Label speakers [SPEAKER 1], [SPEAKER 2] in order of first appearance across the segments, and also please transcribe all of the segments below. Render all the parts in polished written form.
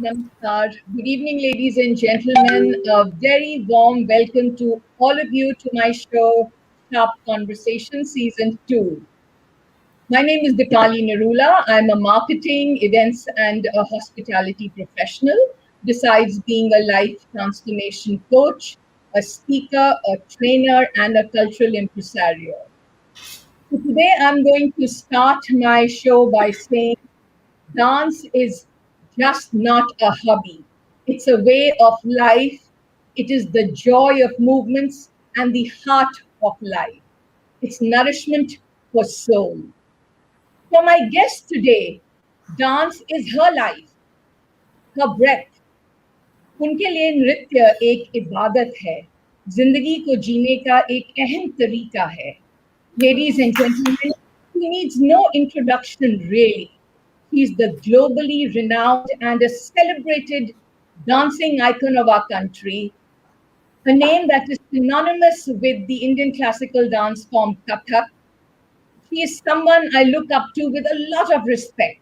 [SPEAKER 1] Namaskar. Good evening, ladies and gentlemen. A very warm welcome to all of you to my show, Sharp Conversation Season 2. My name is Dipali Nerula. I'm a marketing, events, and a hospitality professional, besides being a life transformation coach, a speaker, a trainer, and a cultural impresario. So today I'm going to start my show by saying dance is just not a hobby. It's a way of life. It is the joy of movements and the heart of life. It's nourishment for soul. For my guest today, dance is her life, her breath. उनके लिए नृत्य एक इबादत है, जिंदगी को जीने का एक अहम तरीका है. Ladies and gentlemen, he needs no introduction really. He's the globally renowned and a celebrated dancing icon of our country, a name that is synonymous with the Indian classical dance form Kathak. She is someone I look up to with a lot of respect,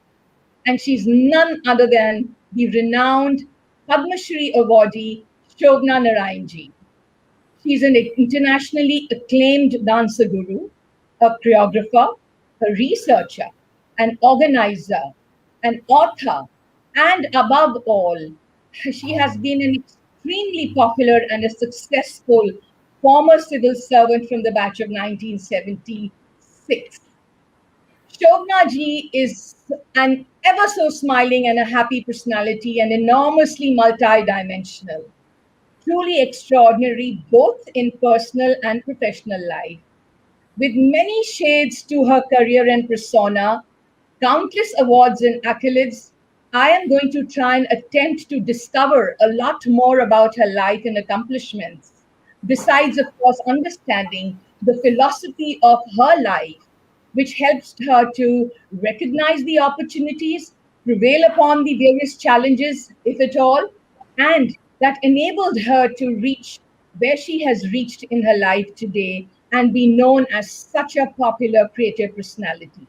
[SPEAKER 1] and she's none other than the renowned Padma Shri awardee Shobna Narayanji. She's an internationally acclaimed dancer guru, a choreographer, a researcher, an organizer, an author, and above all, she has been an extremely popular and a successful former civil servant from the batch of 1976. Shobna ji is an ever so smiling and a happy personality and enormously multidimensional, truly extraordinary both in personal and professional life. With many shades to her career and persona, countless awards and accolades, I am going to try and attempt to discover a lot more about her life and accomplishments, besides, of course, understanding the philosophy of her life, which helps her to recognize the opportunities, prevail upon the various challenges, if at all, and that enabled her to reach where she has reached in her life today and be known as such a popular creative personality.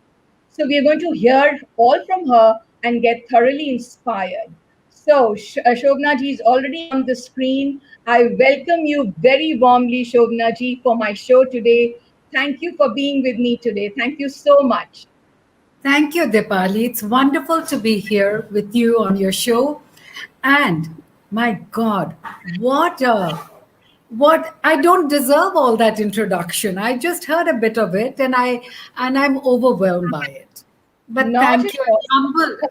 [SPEAKER 1] So we are going to hear all from her and get thoroughly inspired. So Shobna ji is already on the screen. I welcome you very warmly, Shobna ji, for my show today. Thank you for being with me today. Thank you so much.
[SPEAKER 2] Thank you, Dipali. It's wonderful to be here with you on your show. And my God, what I don't deserve all that introduction. I just heard a bit of it and I'm overwhelmed by it. But
[SPEAKER 1] Not at
[SPEAKER 2] thank you.
[SPEAKER 1] all.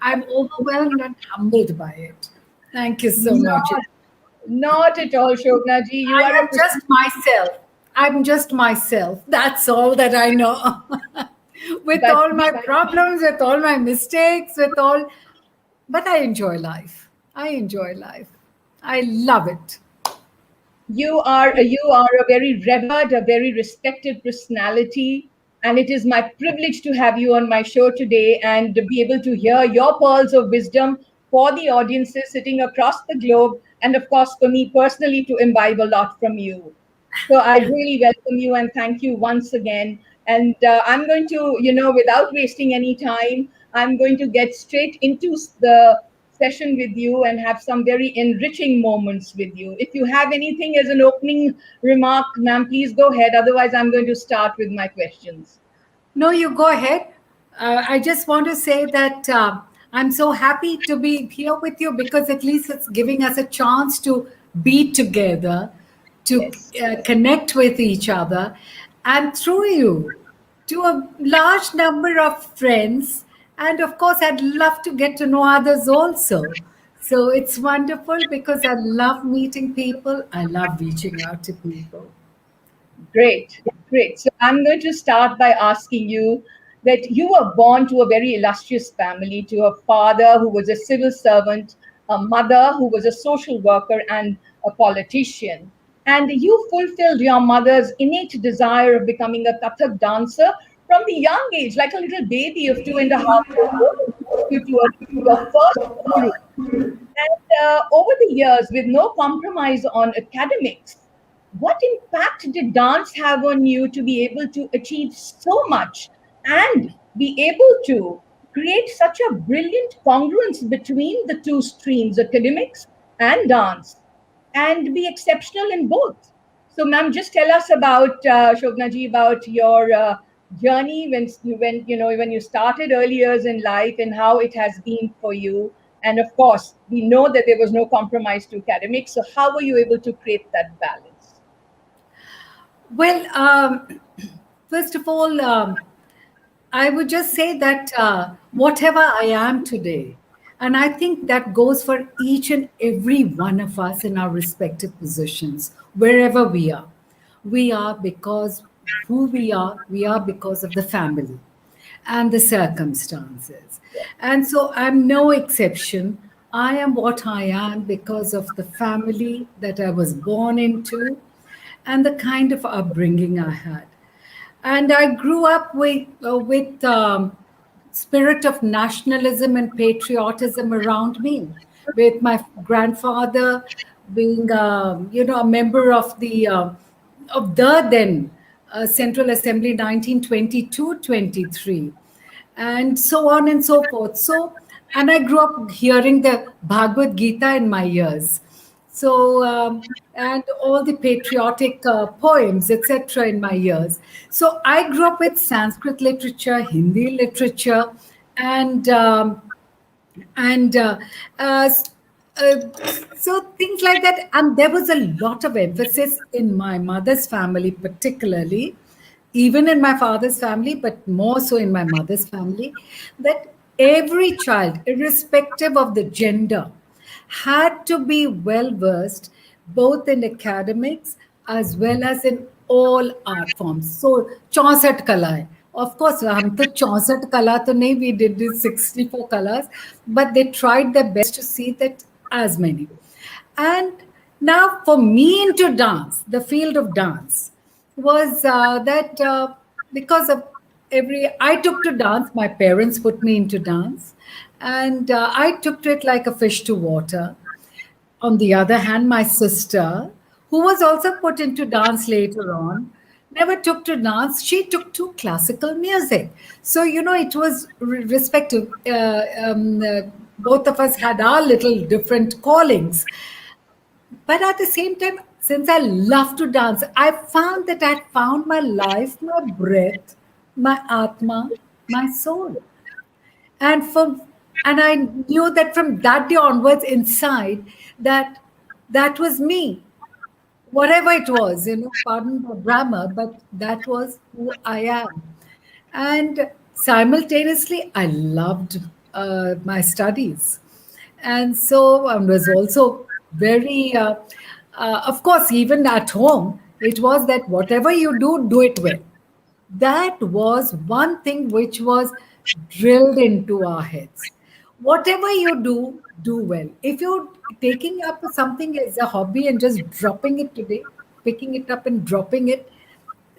[SPEAKER 2] I'm overwhelmed and humbled by it. Thank you so much.
[SPEAKER 1] Not, not at all, Shobna ji. You
[SPEAKER 2] I
[SPEAKER 1] are a
[SPEAKER 2] am just myself. I'm just myself. That's all that I know. With
[SPEAKER 1] that
[SPEAKER 2] all my problems, with all my mistakes, with all, but I enjoy life. I enjoy life. I love it.
[SPEAKER 1] you are a very revered, a very respected personality, and it is my privilege to have you on my show today and to be able to hear your pearls of wisdom for the audiences sitting across the globe, and of course for me personally to imbibe a lot from you. So I really welcome you and thank you once again. And I'm going to, without wasting any time, I'm going to get straight into the session with you and have some very enriching moments with you. If you have anything as an opening remark, ma'am, please go ahead. Otherwise, I'm going to start with my questions.
[SPEAKER 2] No, you go ahead. I just want to say that I'm so happy to be here with you because at least it's giving us a chance to be together, to
[SPEAKER 1] Yes.
[SPEAKER 2] connect with each other, and through you to a large number of friends. And of course, I'd love to get to know others also. So it's wonderful because I love meeting people, I love reaching out to people.
[SPEAKER 1] Great, great. So I'm going to start by asking you that you were born to a very illustrious family, to a father who was a civil servant, a mother who was a social worker, and a politician. And you fulfilled your mother's innate desire of becoming a Kathak dancer from the young age, like a little baby of 2.5 years old, and took you to your first guru. And over the years, with no compromise on academics, what impact did dance have on you to be able to achieve so much and be able to create such a brilliant congruence between the two streams, academics and dance, and be exceptional in both. So, ma'am, just tell us about Shobna ji, about your journey when you started early years in life and how it has been for you. And of course, we know that there was no compromise to academics. So, how were you able to create that balance?
[SPEAKER 2] Well, first of all, I would just say that whatever I am today, and I think that goes for each and every one of us in our respective positions, wherever we are because who we are because of the family and the circumstances. And so I'm no exception. I am what I am because of the family that I was born into and the kind of upbringing I had. And I grew up with spirit of nationalism and patriotism around me, with my grandfather being, a member of the then Central Assembly 1922-23, and so on and so forth. So, and I grew up hearing the Bhagavad Gita in my ears. So, and all the patriotic poems, etc., in my ears. So, I grew up with Sanskrit literature, Hindi literature, and and uh, s- uh, so things like that. And there was a lot of emphasis in my mother's family, particularly, even in my father's family, but more so in my mother's family, that every child, irrespective of the gender, had to be well versed both in academics as well as in all art forms. So 64 कलाएं, of course हम तो 64 कला तो नहीं, we did this 64 colors, but they tried their best to see that as many. And now for me into dance, the field of dance was that because of I took to dance, my parents put me into dance, and I took to it like a fish to water. On the other hand, my sister, who was also put into dance later on, never took to dance. She took to classical music. So, it was respective. Both of us had our little different callings. But at the same time, since I love to dance, I found that I found my life, my breath, my atma, my soul. And I knew that from that day onwards inside that that was me, whatever it was, pardon the grammar, but that was who I am. And simultaneously, I loved my studies. And so I was also very, of course, even at home, it was that whatever you do, do it well. That was one thing which was drilled into our heads. Whatever you do, do well. If you're taking up something as a hobby and just dropping it today, picking it up and dropping it,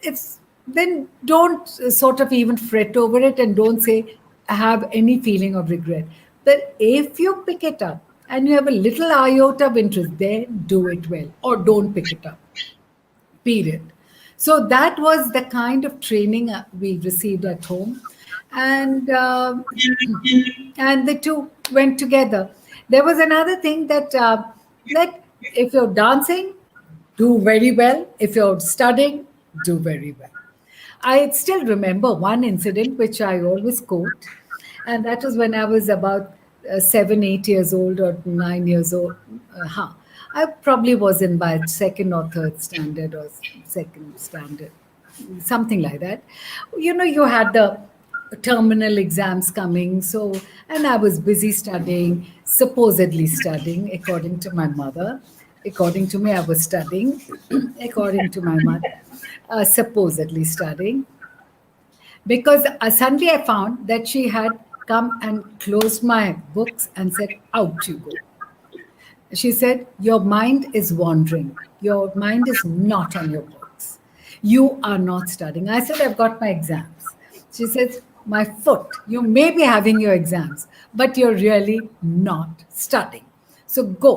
[SPEAKER 2] it's then don't sort of even fret over it and don't say have any feeling of regret. But if you pick it up and you have a little iota of interest, then do it well or don't pick it up, period. So that was the kind of training we received at home, and and the two went together. There was another thing that if you're dancing, do very well. If you're studying, do very well. I still remember one incident which I always quote, and that was when I was about 7, 8 years old or 9 years old. I probably was in my second or third standard or second standard, something like that. You had the terminal exams coming, so and I was busy studying, supposedly studying, according to my mother. According to me, I was studying. According to my mother, supposedly studying, because suddenly I found that she had come and closed my books and said, "Out you go." She said, "Your mind is wandering. Your mind is not on your books. You are not studying." I said, "I've got my exams." She says, "My foot, you may be having your exams, but you're really not studying. So go."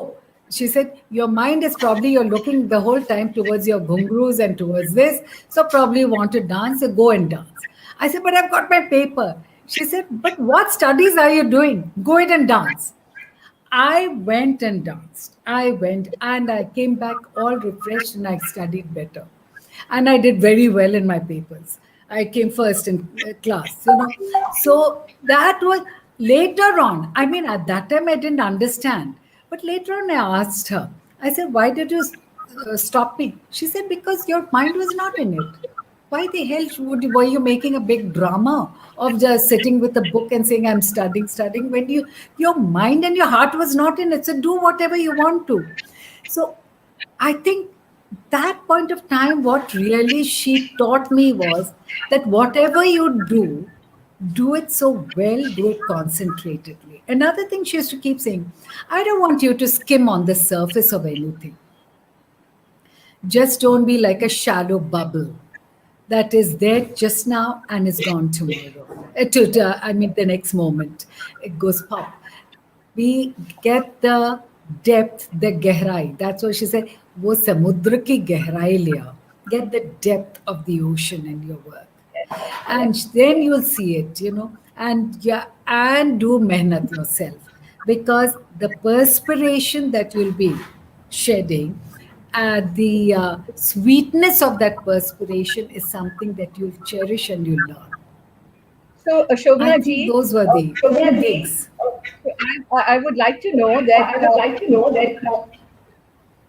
[SPEAKER 2] She said, "Your mind is probably, you're looking the whole time towards your ghungroos and towards this. So probably you want to dance, so go and dance." I said, "But I've got my paper." She said, "But what studies are you doing? Go ahead and dance." I went and danced. I went and I came back all refreshed and I studied better. And I did very well in my papers. I came first in class. So that was later on. I mean, at that time I didn't understand. But later on I asked her, I said, "Why did you stop me?" She said, "Because your mind was not in it. Why the hell were you making a big drama of just sitting with a book and saying I'm studying when your mind and your heart was not in it? So do whatever you want to." So I think that point of time, what really she taught me was that whatever you do it so well, do it concentratedly. Another thing she used to keep saying, "I don't want you to skim on the surface of anything. Just don't be like a shallow bubble that is there just now and is gone tomorrow. I mean, the next moment it goes pop. We get the depth, the gehrai. That's what she said. वो समुद्र की गहराई ले आओ. Get the depth of the ocean in your work, and then you'll see it. And yeah, and do mehnat yourself, because the perspiration that you'll be shedding, the sweetness of that perspiration is something that you'll cherish and you'll learn."
[SPEAKER 1] So,
[SPEAKER 2] I
[SPEAKER 1] Shobhana
[SPEAKER 2] think
[SPEAKER 1] ji,
[SPEAKER 2] those were the things.
[SPEAKER 1] I would like to know that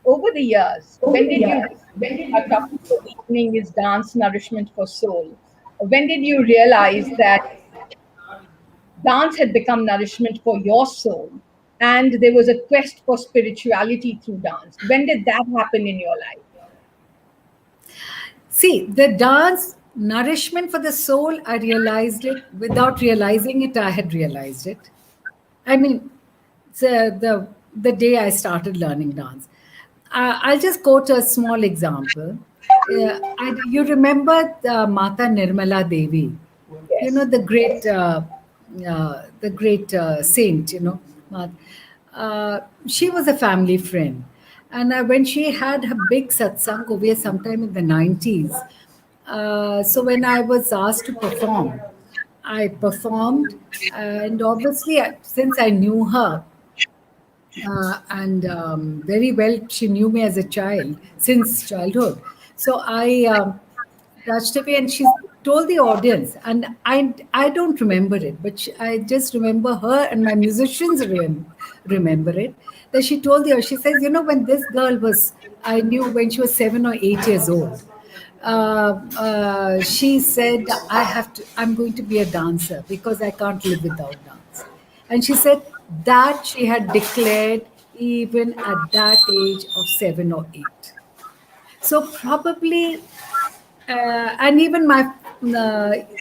[SPEAKER 1] over the years, when did you, when our topic for evening is dance nourishment for soul, when did you realize that dance had become nourishment for your soul and there was a quest for spirituality through dance? When did that happen in your life?
[SPEAKER 2] See, the dance nourishment for the soul, I realized it without realizing it. I had realized it. I mean, the day I started learning dance. I'll just quote a small example. You remember Mata Nirmala Devi,
[SPEAKER 1] Yes.
[SPEAKER 2] the great saint. Mat- she was a family friend, and when she had her big satsang over sometime in the 90s, so when I was asked to perform, I performed, and obviously, since I knew her, and very well, she knew me as a child since childhood. So I touched away, and she told the audience, and I don't remember it, but I just remember her and my musicians remember it. That she told the, she says, when this girl was, I knew when she was 7 or 8 years old. She said, I'm going to be a dancer because I can't live without dance. And she said that she had declared even at that age of 7 or 8. So probably, and even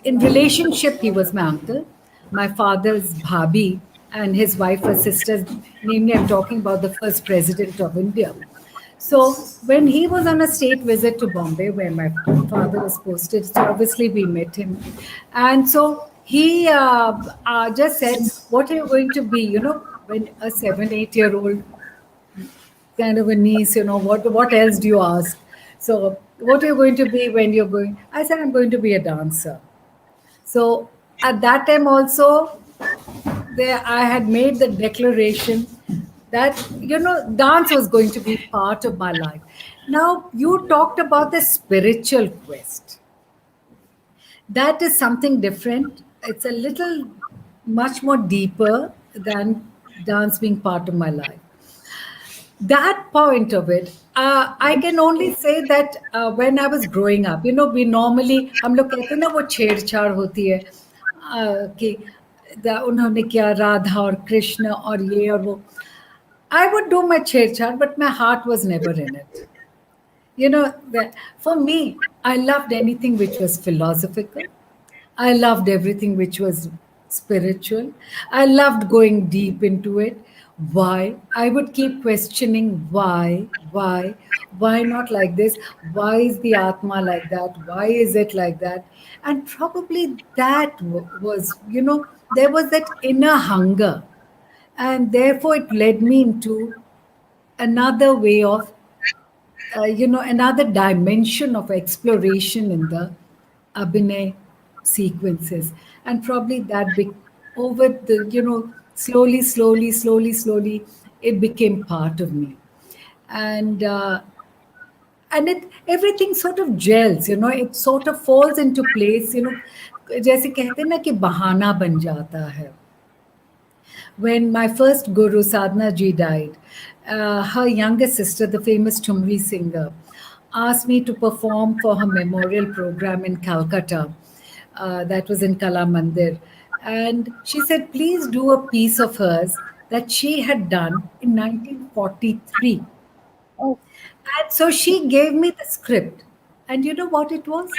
[SPEAKER 2] in relationship, he was my uncle, my father's bhabi, and his wife or sisters. Namely, I'm talking about the first president of India. So when he was on a state visit to Bombay, where my father was posted, so obviously we met him, and so he just said, "What are you going to be?" When a 7, 8 year old kind of a niece, what else do you ask? So, what are you going to be when you're going? I said, "I'm going to be a dancer." So at that time also, there I had made the declaration that dance was going to be part of my life. Now you talked about the spiritual quest. That is something different. It's a little much more deeper than dance being part of my life. That point of it, I can only say that when I was growing up, we normally हम लोग कहते हैं ना वो छेड़छाड़ होती है कि उन्होंने किया राधा और कृष्ण और ये और वो. I would do my छेड़छाड़, but my heart was never in it. For me, I loved anything which was philosophical. I loved everything which was spiritual. I loved going deep into it. Why? I would keep questioning why not like this? Why is the Atma like that? Why is it like that? And probably that was, there was that inner hunger. And therefore, it led me into another way of another dimension of exploration in the Abhinay sequences, and probably that over the slowly, it became part of me, and it everything sort of gels, it sort of falls into place, जैसे कहते हैं ना कि बहाना बन जाता है. When my first guru, Sadhana ji, died, her younger sister, the famous Tumri singer, asked me to perform for her memorial program in Calcutta. That was in Kala Mandir. And she said, please do a piece of hers that she had done in 1943.
[SPEAKER 1] Oh,
[SPEAKER 2] And so she gave me the script. And you know what it was?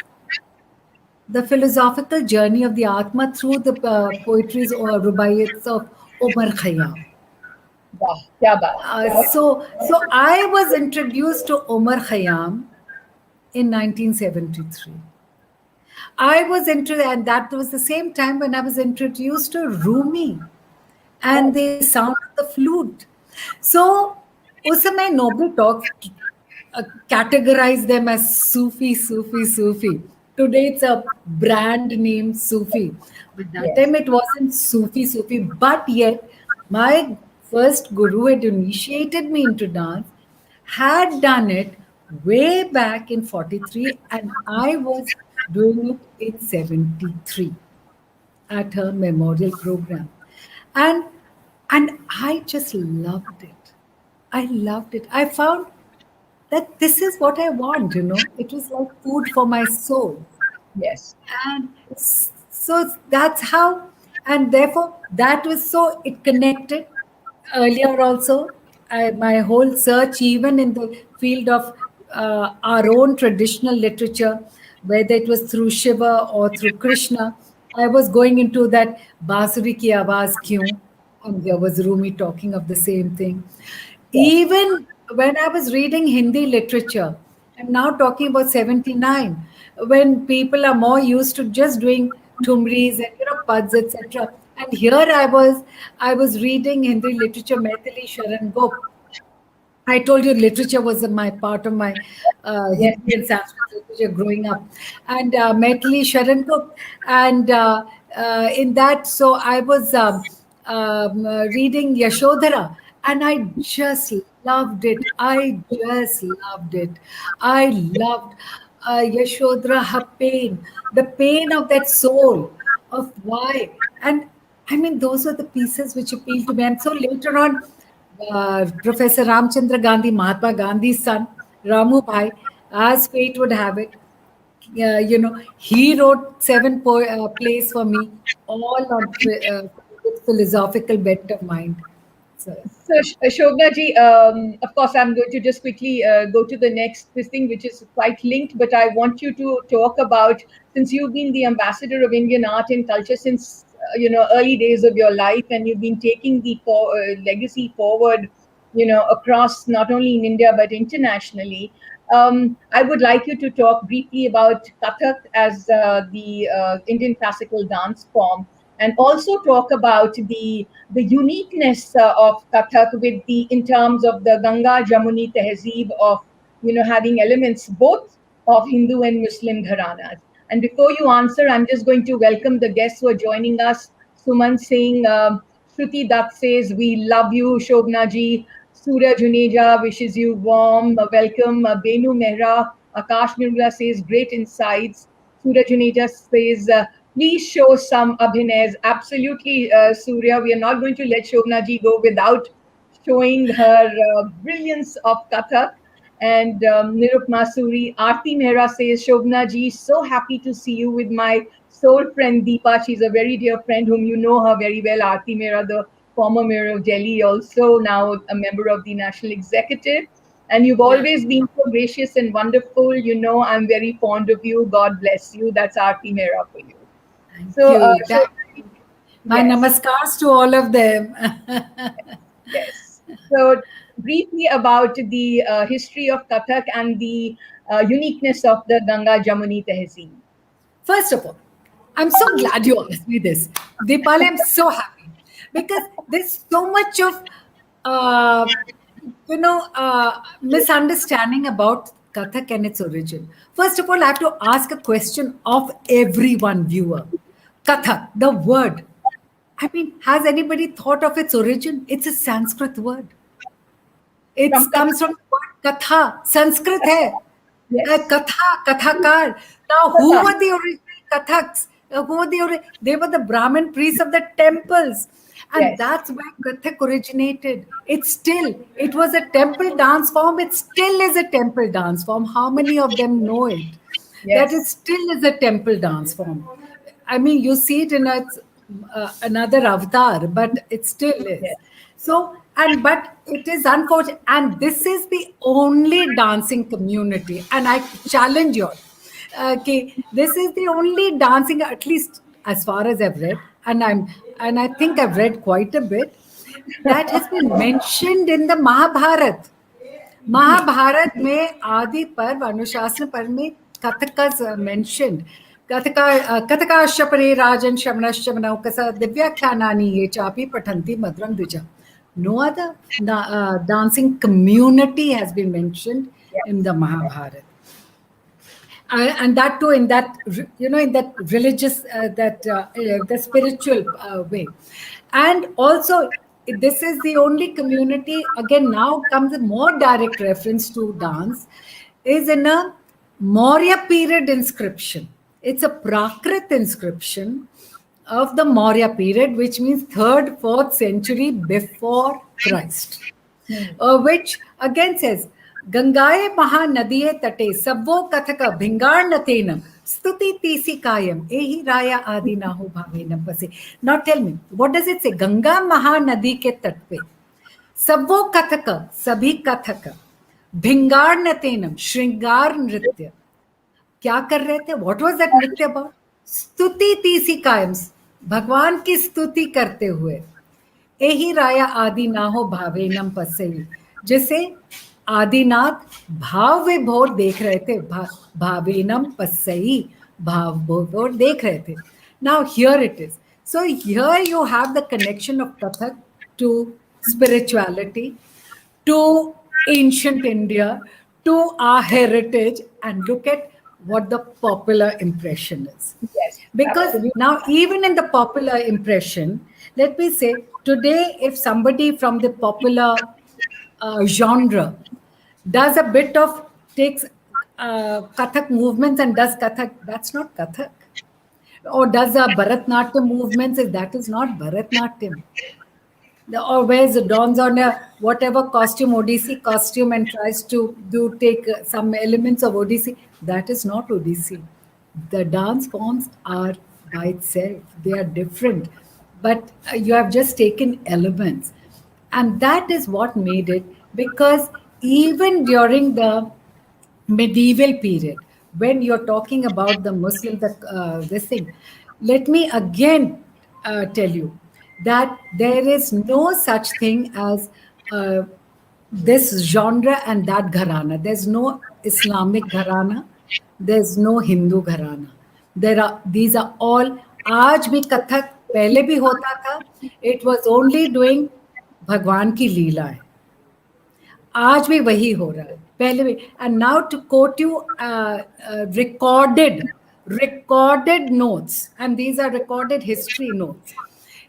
[SPEAKER 2] The philosophical journey of the Atma through the poetries or rubaiyats of Omar Khayyam.
[SPEAKER 1] wow, kya baat.
[SPEAKER 2] So I was introduced to Omar Khayyam in 1973. And that was the same time when I was introduced to Rumi and the sound of the flute. So, उस समय nobody talks, categorize them as Sufi. Today it's a brand name Sufi. But that
[SPEAKER 1] Yes.
[SPEAKER 2] time it wasn't Sufi. But yet, my first guru had initiated me into dance, had done it way back in 43, and I was doing it in 73 at her memorial program. And I just loved it. I loved it. I found that this is what I want, It was like food for my soul.
[SPEAKER 1] Yes.
[SPEAKER 2] And so that's how, and therefore that was so, it connected earlier also. My whole search, even in the field of our own traditional literature, whether it was through Shiva or through Krishna, I was going into that Basuri ki awaaz kyun, and there was Rumi talking of the same thing.
[SPEAKER 1] Yes.
[SPEAKER 2] Even when I was reading Hindi literature, I'm now talking about 79, when people are more used to just doing tumris and pads, etc. And here I was reading Hindi literature, Maithili Sharan Gop. I told you literature was my part of my
[SPEAKER 1] Yes.
[SPEAKER 2] Hindi and Sanskrit literature growing up, and Maithili Sharan Gop, and in that, so I was reading Yashodhara, and I just loved it. I just loved it. I loved Yashodhara, her pain, the pain of that soul, of why, and I mean, those were the pieces which appealed to me. And so later on, Professor Ramchandra Gandhi, Mahatma Gandhi's son, Ramu Bhai, as fate would have it, he wrote 7 plays for me, all on philosophical bent of mind. So,
[SPEAKER 1] So, Shobna ji, of course, I'm going to just quickly go to the next this thing, which is quite linked, but I want you to talk about, since you've been the ambassador of Indian art and culture since, early days of your life, and you've been taking the legacy forward, across not only in India, but internationally. I would like you to talk briefly about Kathak as the Indian classical dance form, and also talk about the uniqueness of Kathak with the in terms of the Ganga Jamuni Tehzeeb of having elements both of Hindu and Muslim gharanas. And before you answer, I'm just going to welcome the guests who are joining us. Suman Singh, Shruti Dutt says, "We love you." Shobna ji, Surya Juneja wishes you warm welcome. Benu Mehra, Akash Nirmala says, "Great insights." Surya Juneja says, please show some abhinays. Absolutely, Surya. We are not going to let Shobna ji go without showing her brilliance of Kathak. And Nirup Masuri, Aarti Mehra says, Shobna ji, so happy to see you with my soul friend Deepa. She's a very dear friend whom you know her very well. Aarti Mehra, the former mayor of Delhi, also now a member of the National Executive. And you've always been so gracious and wonderful. I'm very fond of you. God bless you. That's Aarti Mehra for you.
[SPEAKER 2] thank
[SPEAKER 1] So,
[SPEAKER 2] you. My
[SPEAKER 1] yes,
[SPEAKER 2] namaskars to all of them.
[SPEAKER 1] yes. So, briefly about the history of Kathak and the uniqueness of the Ganga Jamuni Tehzeeb.
[SPEAKER 2] First of all, I'm so glad you asked me this. Deepali, I'm so happy because there's so much of, misunderstanding about Kathak and its origin. First of all, I have to ask a question of everyone viewer. Kathak, the word. I mean, has anybody thought of its origin? It's a Sanskrit word. It
[SPEAKER 1] From
[SPEAKER 2] comes from the word katha. Sanskrit hai.
[SPEAKER 1] yes,
[SPEAKER 2] Katha, kathakar. Now, who
[SPEAKER 1] Katha.
[SPEAKER 2] were the original kathaks? They were the Brahmin priests of the temples. And
[SPEAKER 1] Yes,
[SPEAKER 2] that's where Kathak originated. It was a temple dance form. It still is a temple dance form. How many of them know it? That it
[SPEAKER 1] yes,
[SPEAKER 2] still is a temple dance form. I mean, you see it in another avatar, but it still is.
[SPEAKER 1] yes,
[SPEAKER 2] So, but it is unfortunate, and this is the only dancing community, and I challenge you. Okay, this is the only dancing, at least as far as I've read, and I think I've read quite a bit, that has been mentioned in the Mahabharata. Mahabharat में आदि पर्व अनुशासन पर्व में Kathak mentioned. कथकाश्च परे राजन् श्रवणश्च मनौकस दिव्याख्यानानि ये चापि पठन्ति मधुरं द्विज. No other dancing community has been mentioned in the Mahabharata. And that too in that in that religious the spiritual way, and also this is the only community, again now comes a more direct reference to dance, is in a Maurya period inscription. It's a Prakrit inscription of the Maurya period, which means 3rd 4th century before Christ, which again says, Gangaye Mahanadiye Tate, Sabvo Kathaka, Bhingarnatenam, Stuti Tisi Kayam, Ehi Raya Adi Nahu Bhavenam Pase. Now tell me, what does it say? Ganga Mahanadi ke tat pe, Sabvo Kathaka, Sabhi Kathaka, Bhingarnatenam, Shringar Nritya. क्या कर रहे थे? What was that नृत्य about? स्तुति तीसी कायम, भगवान की स्तुति करते हुए, एही राया आदि ना हो भावे नम पसई, जिसे आदिनाथ भाव विभोर देख रहे थे, भावे नम पसई, भाव विभोर देख रहे थे. Now here it is. So here you have the connection of Kathak to spirituality, to ancient India, to our heritage, and look at what the popular impression is.
[SPEAKER 1] yes,
[SPEAKER 2] Because
[SPEAKER 1] absolutely.
[SPEAKER 2] now, even in the popular impression, let me say, today, if somebody from the popular genre does a bit of, takes Kathak movements and does Kathak, that's not Kathak. Or does a Bharatnatyam movements, that is not Bharatnatyam. Or wears dons on a whatever costume, Odissi costume, and tries to take some elements of Odissi, that is not Odissi. The dance forms are by itself, they are different, but you have just taken elements, and that is what made it. Because even during the medieval period, when you're talking about the Muslim, this thing, let me again tell you that there is no such thing as this genre and that gharana. There's no Islamic gharana, there's no Hindu gharana. These are all. आज भी कथक पहले भी होता था. It was only doing भगवान की लीला है. आज भी वही हो रहा है, पहले भी. And now to quote you recorded notes, and these are recorded history notes,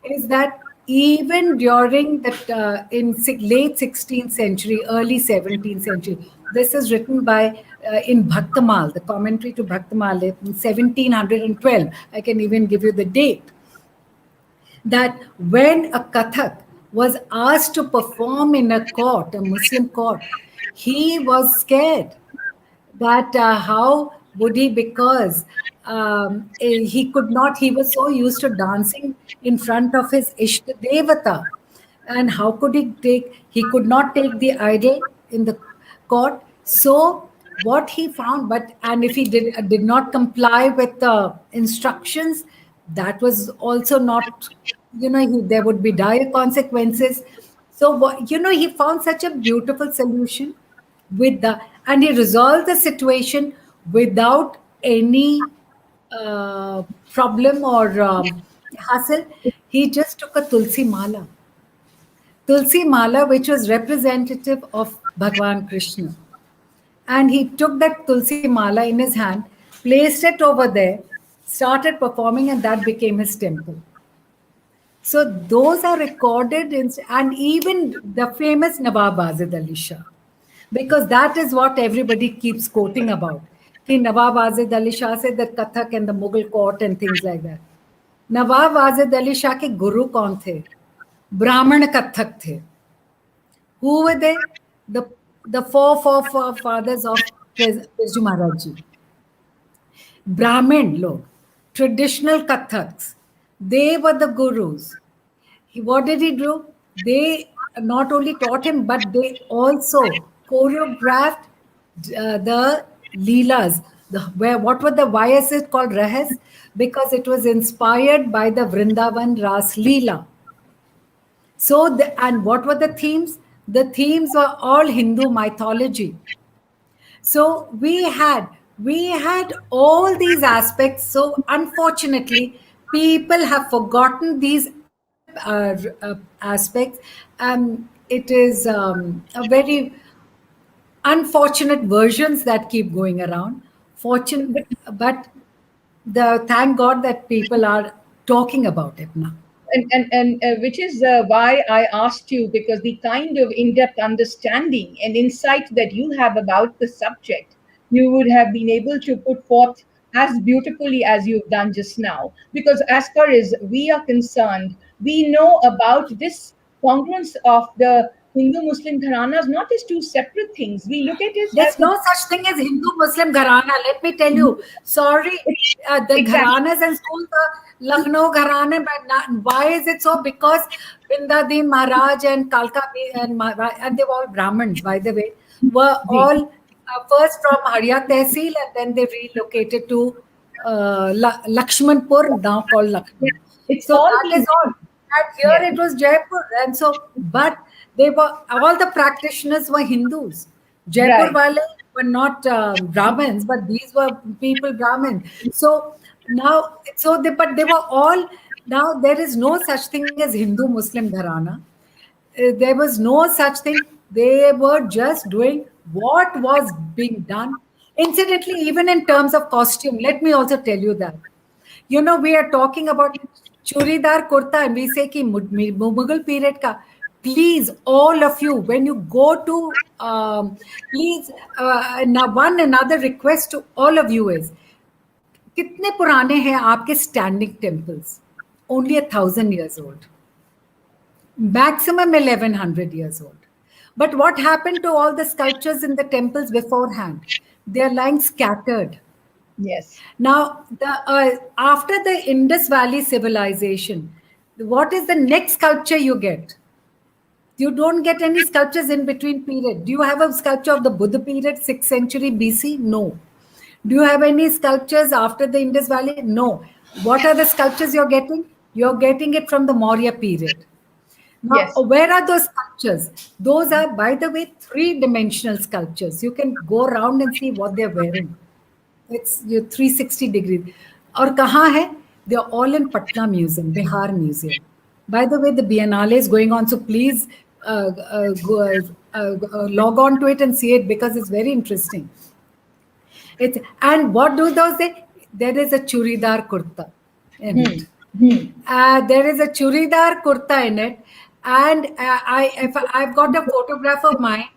[SPEAKER 2] is that even during the in late 16th century, early 17th century, this is written by in Bhaktamal, the commentary to Bhaktamal in 1712. I can even give you the date. That when a Kathak was asked to perform in a court, a Muslim court, he was scared that how would he, because he could not, he was so used to dancing in front of his Ishta Devata. And how could he could not take the idol in the court. So what he found, and if he did not comply with the instructions, that was also not, there would be dire consequences. So, he found such a beautiful solution and he resolved the situation without any problem or hassle. He just took a Tulsi Mala, which was representative of Bhagwan Krishna. and he took that tulsi mala in his hand, placed it over there, started performing, and that became his temple. So those are recorded in, and even the famous Nawab Azad Ali Shah, because that is what everybody keeps quoting about. Ki Nawab Azad Ali Shah said the Kathak and the Mughal court and things like that. नवाब आजिद अली शाह के गुरु कौन थे? ब्राह्मण कथक थे. Who were they? The four fathers of Birju Maharaj ji. Brahmin log, traditional Kathaks, they were the gurus. What did he do? They not only taught him, but they also choreographed the Leelas. Why is it called Rahas? Because it was inspired by the Vrindavan Ras Leela. So, and what were the themes? The themes were all Hindu mythology. So we had all these aspects. So unfortunately, people have forgotten these aspects. It is a very unfortunate versions that keep going around. But thank God that people are talking about it now.
[SPEAKER 1] And which is why I asked you, because the kind of in-depth understanding and insight that you have about the subject, you would have been able to put forth as beautifully as you've done just now. Because as far as we are concerned, we know about this congruence of the Hindu-Muslim gharanas not as two separate things. We look at it
[SPEAKER 2] There's
[SPEAKER 1] as
[SPEAKER 2] no such thing as Hindu-Muslim gharana. Let me tell you. Sorry, the
[SPEAKER 1] Exactly.
[SPEAKER 2] gharanas and schools, the Lucknow gharana, but why is it so? Because Vindadin Maharaj and Kalka and they were all Brahmins, by the way, were all first from Haria Tehsil, and then they relocated to Lakshmanpur, now called Lucknow.
[SPEAKER 1] It's
[SPEAKER 2] So
[SPEAKER 1] all
[SPEAKER 2] that is all. And here it was Jaipur, and so but they were all the practitioners were Hindus. Jaipur
[SPEAKER 1] Right.
[SPEAKER 2] wale were not Brahmins, but these were people Brahmins. So now, but they were all. Now there is no such thing as Hindu Muslim gharana. There was no such thing. They were just doing what was being done. Incidentally, even in terms of costume, let me also tell you that. We are talking about churidar kurta and we say ki Mughal period ka. Please, all of you, when you go to, please, now one another request to all of you is, कितने पुराने हैं आपके standing temples? Only 1,000 years old. Maximum 1,100 years old. But what happened to all the sculptures in the temples beforehand? They are lying scattered.
[SPEAKER 1] Yes.
[SPEAKER 2] Now, after the Indus Valley civilization, what is the next sculpture you get? You don't get any sculptures in between period. Do you have a sculpture of the Buddha period, 6th century BC? No. Do you have any sculptures after the Indus Valley? No. What are the sculptures you're getting? You're getting it from the Maurya period. Now,
[SPEAKER 1] Yes.
[SPEAKER 2] where are those sculptures? Those are, by the way, 3-dimensional sculptures. You can go around and see what they're wearing. It's your 360 degrees. और कहाँ है? They're all in Patna Museum, Bihar Museum. By the way, the Biennale is going on, so please log on to it and see it because it's very interesting. And what do those say? There is a churidar kurta in it. There is a churidar kurta in it, and I've got a photograph of mine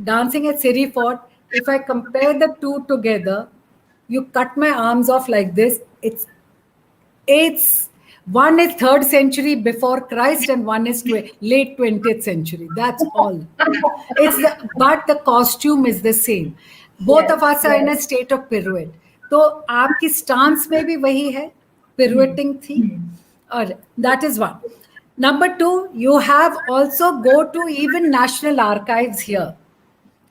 [SPEAKER 2] dancing at Siri Fort. If I compare the two together, you cut my arms off like this. It's one is 3rd century before Christ and one is late 20th century. That's all. But the costume is the same. Both of us are in a state of pirouette. So आपकी stance में भी वही है, pirouetting थी. और that is one. Number 2, you have also go to even National Archives here.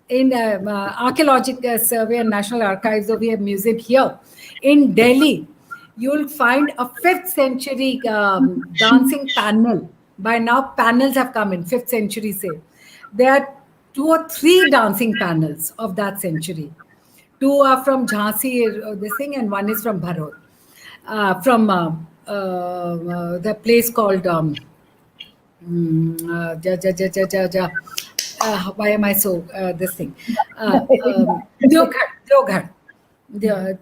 [SPEAKER 2] In Archaeological Survey and National Archives, so we have museum here. In Delhi, you'll find a 5th century dancing panel. By now, panels have come in, 5th century say. There are 2 or 3 dancing panels of that century. 2 are from Jhansi, this thing, and one is from Bharod. From the place called why am I so this thing? Deoghar.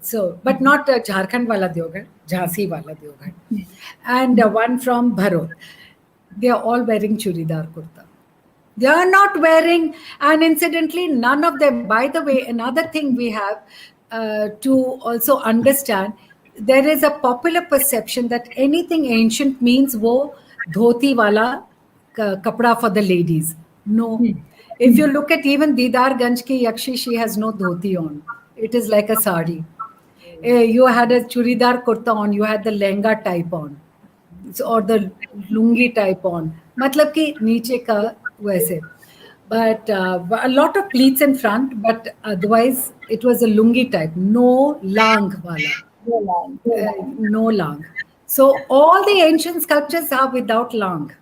[SPEAKER 2] So, but not Jharkhand wala Deoghar, Jhansi wala Deoghar, and one from Bharod. They are all wearing churidar kurta. They are not wearing, and incidentally, none of them. By the way, another thing we have to also understand, there is a popular perception that anything ancient means wo dhoti wala kapda for the ladies. No. If you look at even Didar Ganj ki Yakshi, she has no dhoti on. It is like a sari. You had a churidar kurta on, you had the lehenga type on, or the lungi type on. मतलब कि नीचे का वैसे. But a lot of pleats in front, but otherwise it was a lungi type, no lang wala,
[SPEAKER 1] No long.
[SPEAKER 2] no lang. So all the ancient sculptures are without lang.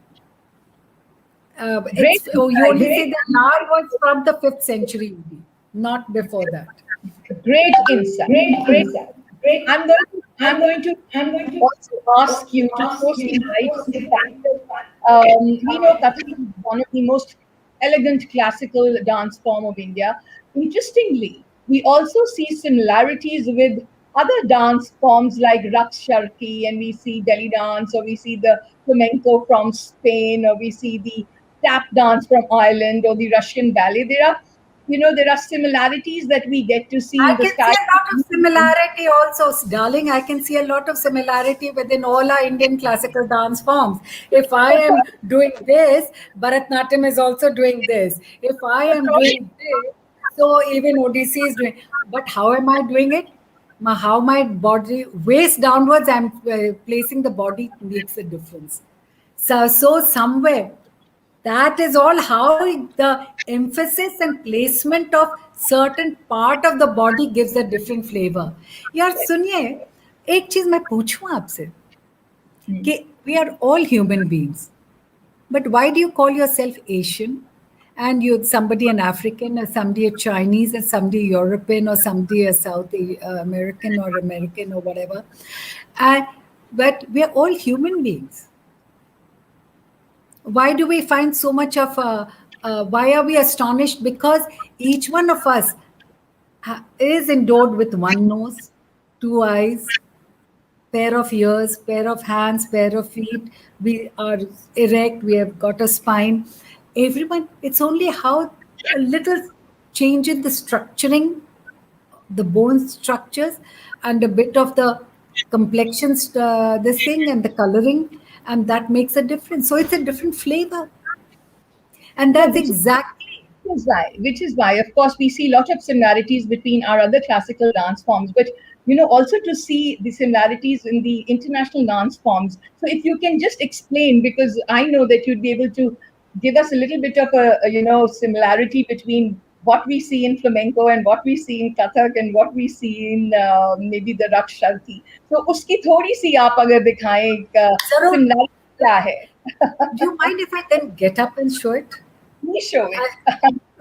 [SPEAKER 1] Great
[SPEAKER 2] You only
[SPEAKER 1] insight.
[SPEAKER 2] say the lang was from the 5th century, not before that.
[SPEAKER 1] Great insight. Great insight. I'm going to also ask you to throw some light on the fact that we know Kathak is one of the most elegant classical dance form of India. Interestingly, we also see similarities with other dance forms like Raqs Sharki, and we see Delhi dance, or we see the flamenco from Spain, or we see the tap dance from Ireland, or the Russian ballet. There are similarities that we get to see
[SPEAKER 2] I
[SPEAKER 1] in the
[SPEAKER 2] can see
[SPEAKER 1] style.
[SPEAKER 2] a lot of similarity also, darling. I can see a lot of similarity within all our Indian classical dance forms. If I am doing this, Bharatnatyam is also doing this. If I am doing this, so even Odissi is doing. But how am I doing it? How my body, waist downwards, I'm placing the body makes a difference. So somewhere that is all how the emphasis and placement of certain part of the body gives a different flavor. यार सुनिए, एक चीज मैं पूछूं आपसे कि we are all human beings, but why do you call yourself Asian and you're somebody an African, or somebody a Chinese, or somebody European, or somebody a South American, or American, or whatever, and but we are all human beings. Why do we find so much of why are we astonished? Because each one of us is endowed with one nose, two eyes, pair of ears, pair of hands, pair of feet. We are erect, we have got a spine. Everyone, it's only how a little change in the structuring, the bone structures, and a bit of the complexions, this thing, and the coloring, and that makes a difference. So it's a different flavor. And
[SPEAKER 1] Yeah,
[SPEAKER 2] that's exactly.
[SPEAKER 1] which is why, of course, we see a lot of similarities between our other classical dance forms, but also to see the similarities in the international dance forms. So, if you can just explain, because I know that you'd be able to give us a little bit of a similarity between what we see in flamenco and what we see in Kathak and what we see in maybe the Raqs Sharki. So, uski thodi si aap agar dikhaएं
[SPEAKER 2] Saroj,
[SPEAKER 1] similarity क्या है?
[SPEAKER 2] do you mind if I then get up and show it?
[SPEAKER 1] Please show it.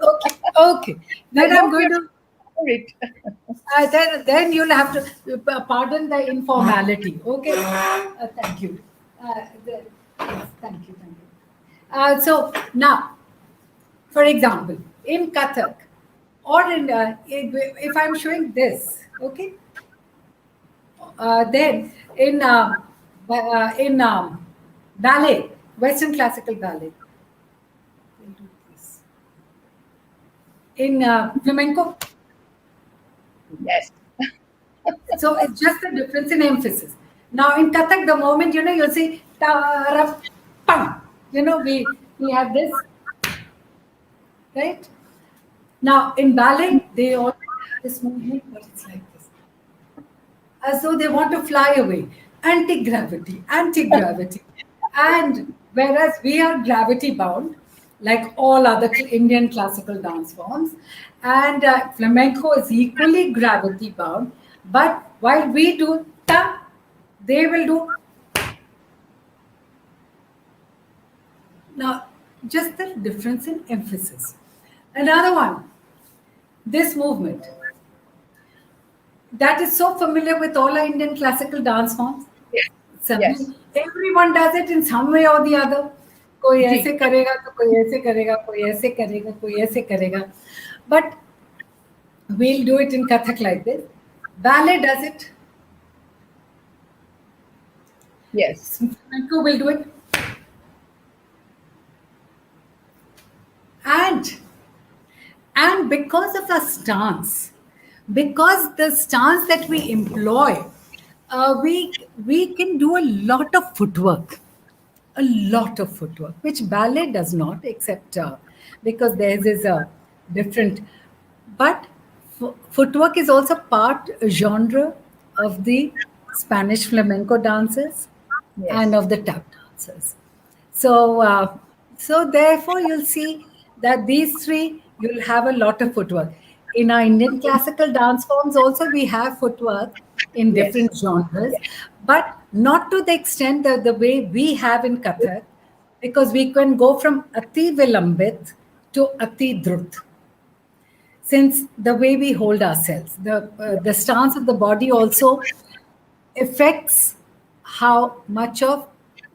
[SPEAKER 2] Okay, okay. Then
[SPEAKER 1] I
[SPEAKER 2] I'm
[SPEAKER 1] hope
[SPEAKER 2] going
[SPEAKER 1] you're
[SPEAKER 2] to.
[SPEAKER 1] for it.
[SPEAKER 2] Then you'll have to pardon the informality. Okay. Thank you. Yes, thank you. Thank you. So now, for example, in Kathak, or if I'm showing this, okay, then in ballet, Western classical ballet, we'll do this. In flamenco,
[SPEAKER 1] Yes.
[SPEAKER 2] so it's just a difference in emphasis. Now in Kathak, the moment you'll see tarap pam. We have this, right? Now in ballet, they all have this movement, but it's like this, as though they want to fly away. Anti-gravity, anti-gravity. And whereas we are gravity bound, like all other Indian classical dance forms, and flamenco is equally gravity bound, but while we do ta, they will do. Now, just the difference in emphasis. Another one, this movement that is so familiar with all our Indian classical dance forms.
[SPEAKER 1] Yes. Yes.
[SPEAKER 2] Everyone does it in some way or the other. कोई
[SPEAKER 1] जी.
[SPEAKER 2] ऐसे करेगा तो कोई ऐसे करेगा, कोई ऐसे करेगा, कोई ऐसे करेगा. But we'll do it in Kathak like this. Ballet does it.
[SPEAKER 1] Yes.
[SPEAKER 2] Flamenco will do it. And because of our stance, because the stance that we employ, we can do a lot of footwork, which ballet does not, except because theirs is a different. But footwork is also part genre of the Spanish flamenco dances and
[SPEAKER 1] Yes.
[SPEAKER 2] of the tap dancers. So, so therefore, you'll see that these three, you'll have a lot of footwork. In our Indian classical dance forms, also we have footwork in
[SPEAKER 1] Yes.
[SPEAKER 2] different genres, but not to the extent that the way we have in Kathak, because we can go from Ati Vilambit to Ati Drut. Since the way we hold ourselves, the stance of the body also affects how much of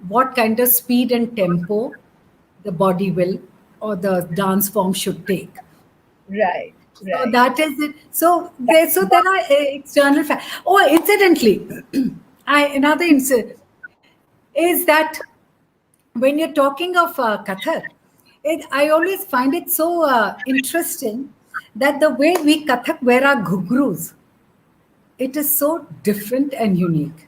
[SPEAKER 2] what kind of speed and tempo the body will or the dance form should take.
[SPEAKER 1] Right.
[SPEAKER 2] So
[SPEAKER 1] Right.
[SPEAKER 2] that is it. So there are external factors. Oh, incidentally, another incident is that when you're talking of Kathak, I always find it so interesting that the way we Kathak wear our ghugrus, it is so different and unique.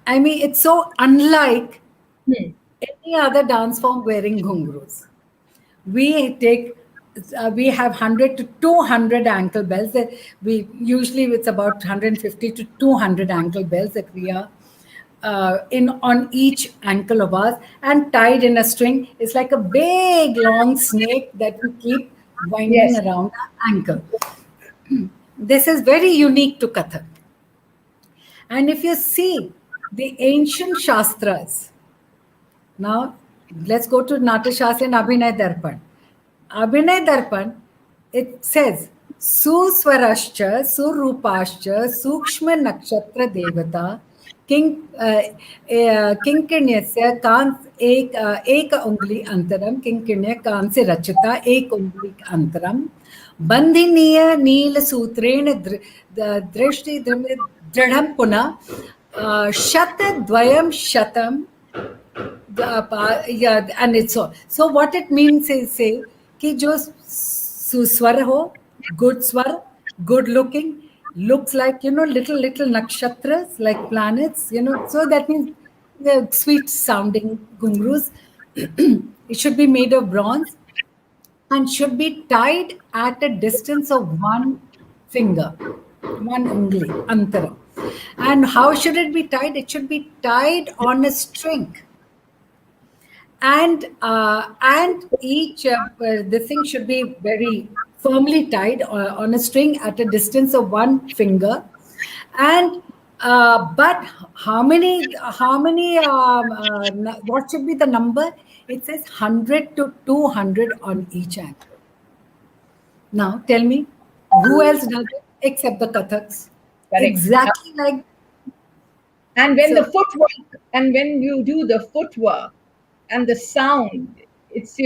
[SPEAKER 2] I mean, it's so unlike
[SPEAKER 1] Hmm.
[SPEAKER 2] any other dance form wearing ghungroos. We take, we have 100 to 200 ankle bells. We usually it's about 150 to 200 ankle bells that we are in on each ankle of ours and tied in a string. It's like a big long snake that we keep winding
[SPEAKER 1] Yes.
[SPEAKER 2] around our ankle. This is very unique to Kathak. And if you see the ancient Shastras, now let's go to Natya Shastra and Abhinay Darpan. Abhinay Darpan, it says, Suswarascha, Surupascha, Sukshma Nakshatra Devata, किंकिण्यस्य कांस एक उंगली अंतरम किंकिण्य कांस रचिता एक उंगली अंतरम बंधिनीय नील सूत्रेण दृष्टि दृढ़ पुनः शत द्वयम शतम yeah, and it's so what it means is say कि जो सुस्वर हो, good swar, good looking, looks like little nakshatras like planets, so that means the sweet sounding gungrus. It should be made of bronze and should be tied at a distance of one finger, one ungli, antara. And how should it be tied? It should be tied on a string, and each the thing should be very firmly tied on a string at a distance of one finger. And but how many what should be the number? It says 100 to 200 on each ankle. Now tell me, who else does it except the Kathaks?
[SPEAKER 1] Correct.
[SPEAKER 2] Exactly like
[SPEAKER 1] And when the
[SPEAKER 2] so.
[SPEAKER 1] footwork, and when you do the footwork and the sound, it's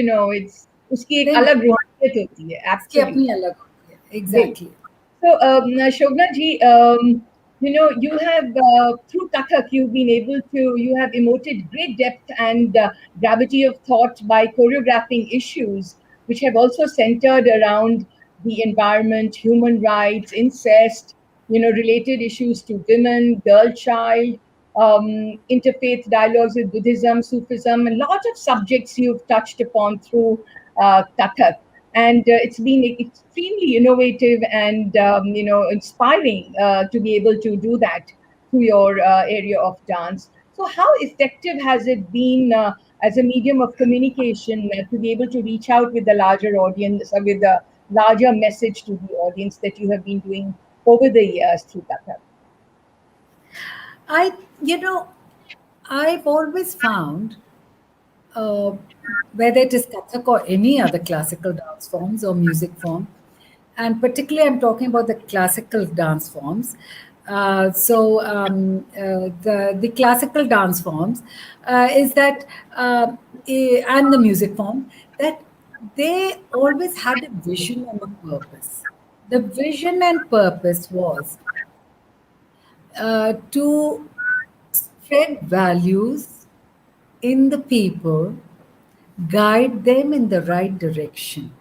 [SPEAKER 1] उसकी एक
[SPEAKER 2] Then
[SPEAKER 1] अलग रूहानियत होती है.
[SPEAKER 2] इसकी अपनी
[SPEAKER 1] Absolutely.
[SPEAKER 2] अलग होती है.
[SPEAKER 1] Great.
[SPEAKER 2] Exactly.
[SPEAKER 1] So, Shobna ji, you have through Kathak, you have emoted great depth and gravity of thought by choreographing issues which have also centered around the environment, human rights, incest, related issues to women, girl child, interfaith dialogues with Buddhism, Sufism, and lots of subjects you've touched upon through Kathak. And it's been extremely innovative and inspiring to be able to do that through your area of dance. So how effective has it been as a medium of communication to be able to reach out with the larger audience, with a larger message to the audience that you have been doing over the years through Kathak?
[SPEAKER 2] I, you know, I've always found, uh, whether it is Kathak or any other classical dance forms or music form, and particularly I'm talking about the classical dance forms, The classical dance forms is that and the music form, that they always had a vision and a purpose. The vision and purpose was to spread values in the people, guide them in the right direction.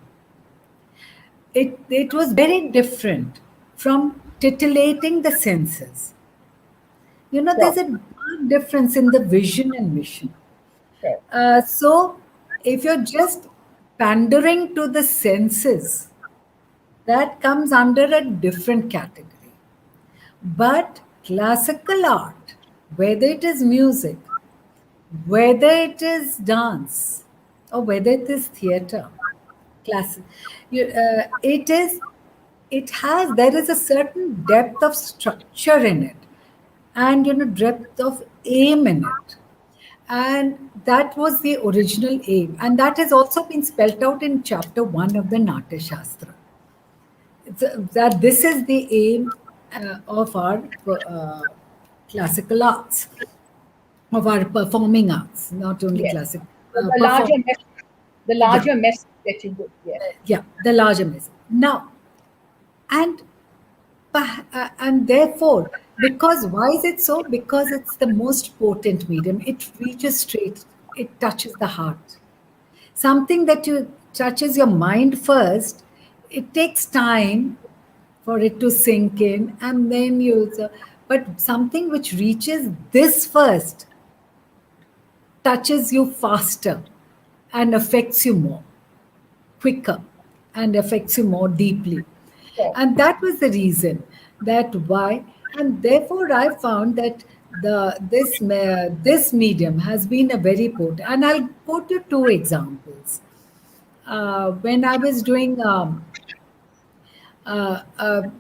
[SPEAKER 2] It was very different from titillating the senses.
[SPEAKER 1] Sure.
[SPEAKER 2] There's a big difference in the vision and mission.
[SPEAKER 1] Sure.
[SPEAKER 2] So, if you're just pandering to the senses, that comes under a different category. But classical art, whether it is music, whether it is dance, or whether it is theater, classic, it is, there is a certain depth of structure in it, and depth of aim in it. And that was the original aim. And that has also been spelled out in chapter 1 of the Natya Shastra. That this is the aim of our classical arts, of our performing arts, not only
[SPEAKER 1] Yes.
[SPEAKER 2] classic.
[SPEAKER 1] The
[SPEAKER 2] Perform,
[SPEAKER 1] larger message, the
[SPEAKER 2] yeah,
[SPEAKER 1] larger message that you would, yes.
[SPEAKER 2] yeah, the larger message. Now, and and therefore, because why is it so? Because it's the most potent medium. It reaches straight. It touches the heart. Something that you touches your mind first, it takes time for it to sink in, and then but something which reaches this first touches you faster and affects you more quicker and affects you more deeply.
[SPEAKER 1] Sure.
[SPEAKER 2] And that was the reason that why, and therefore I found that this medium has been a very potent. And I'll quote you two examples. When I was doing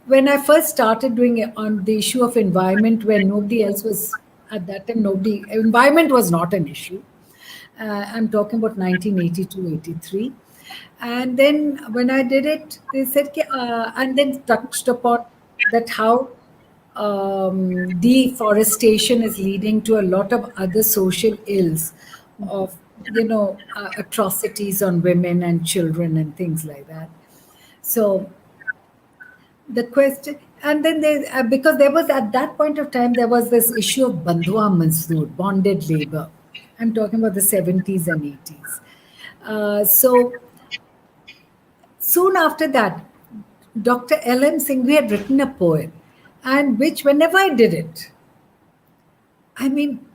[SPEAKER 2] when I first started doing it on the issue of environment, when nobody else was at that time, environment was not an issue. I'm talking about 1982, 83. And then when I did it, they said, and then touched upon that how deforestation is leading to a lot of other social ills of, atrocities on women and children and things like that. So the question, and then because there was at that point of time, there was this issue of bandhua mazdoor, bonded labor. I'm talking about the 70s and 80s. So soon after that, Dr. L.M. Singhvi had written a poem, and which, whenever I did it, I mean,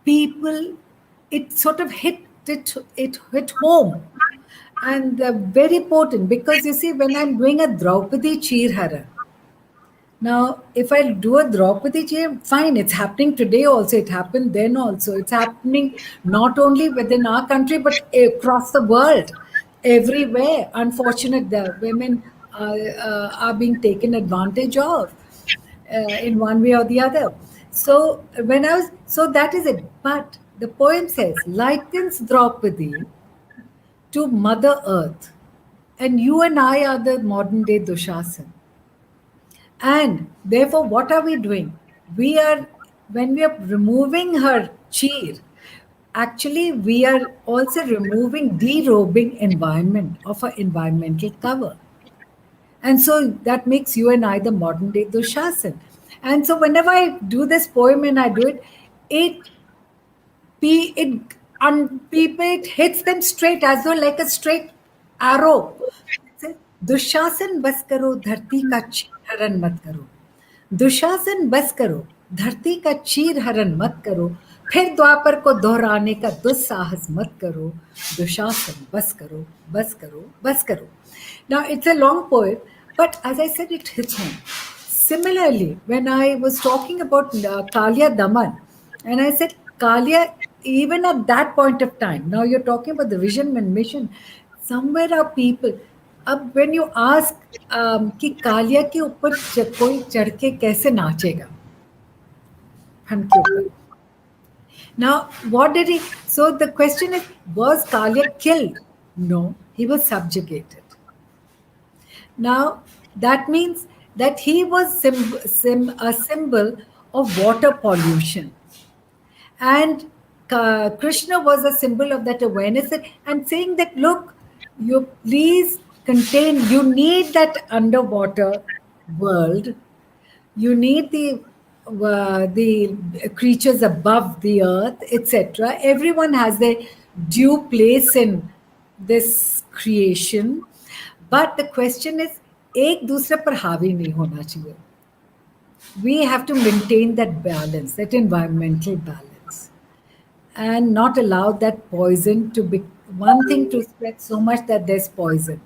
[SPEAKER 2] people, it sort of it hit home, and very potent, because you see, when I'm doing a Draupadi Cheer Haran, now, if I do a Draupadi Cheer, fine, it's happening today also, it happened then also. It's happening not only within our country, but across the world, everywhere. Unfortunate, the women are being taken advantage of in one way or the other. So, so that is it. But the poem says, likens Draupadi to Mother Earth, and you and I are the modern day Dushasan. And therefore, what are we doing? When we are removing her cheer, actually, we are also removing, derobing environment of her environmental cover. And so that makes you and I the modern day Dushasan. And so whenever I do this poem and I do it, it it hits them straight, as though like a straight arrow. Dushasan बस करो धरती का चीर हरण मत करो, दुशासन बस करो धरती का चीर हरण मत करो, फिर द्वापर को दोहराने का दुस्साहस मत करो, दुशासन बस करो बस करो बस करो. Now it's a long poem, but as I said, it hits home. Similarly, when I was talking about Kalia Daman, and I said Kalia, even at that point of time, now you're talking about the vision and mission, somewhere are people. अब when you ask कि कालिया के ऊपर कोई चढ़ के कैसे नाचेगा fun के ऊपर. Now, what did he? So the question is, was Kalia killed? No, he was subjugated. Now, that means that he was a symbol of water pollution. And Krishna was a symbol of that awareness and saying that, look, you please contain, you need that underwater world, you need the creatures above the earth, etc. Everyone has their due place in this creation, but the question is, एक दूसरे पर हावी नहीं होना चाहिए. We have to maintain that balance, that environmental balance, and not allow that poison to be one thing to spread so much that there's poison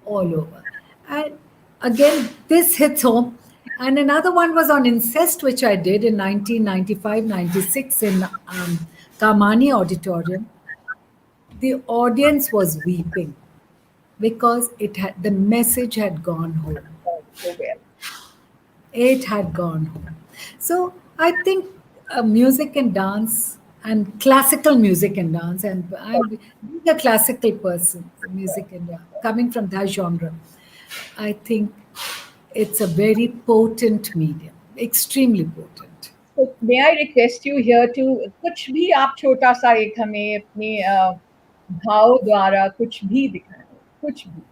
[SPEAKER 2] all over. And again, this hits home. And another one was on incest, which I did in 1995-96 in Kamani Auditorium. The audience was weeping because the message had gone home.
[SPEAKER 1] So well.
[SPEAKER 2] It had gone home. So I think music and dance, and classical music and dance, and I'm being a classical person, music and dance, coming from that genre, I think it's a very potent medium, extremely potent.
[SPEAKER 1] So may I request you here to कुछ भी आप छोटा सा एक हमें अपने भाव द्वारा कुछ भी दिखाएं, कुछ भी.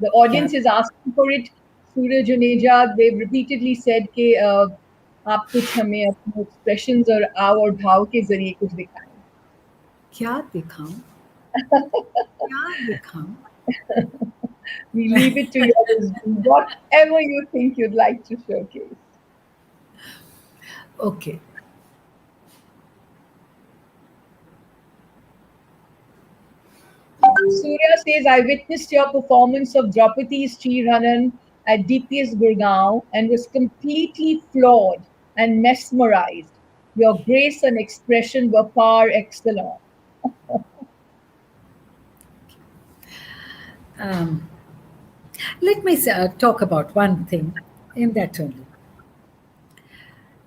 [SPEAKER 1] The audience
[SPEAKER 2] Yeah.
[SPEAKER 1] is asking for it. Suraj Juneja, they've repeatedly said कि आप कुछ हमें अपने expressions और आव और भाव के जरिए कुछ दिखाएं.
[SPEAKER 2] क्या दिखाऊं? क्या दिखाऊं?
[SPEAKER 1] We leave it to your wisdom. Whatever you think you'd like to showcase.
[SPEAKER 2] Okay.
[SPEAKER 1] Surya says, I witnessed your performance of Draupadi's Chiranan at DPS Gurgaon and was completely floored and mesmerized. Your grace and expression were par excellence.
[SPEAKER 2] Let me talk about one thing in that only.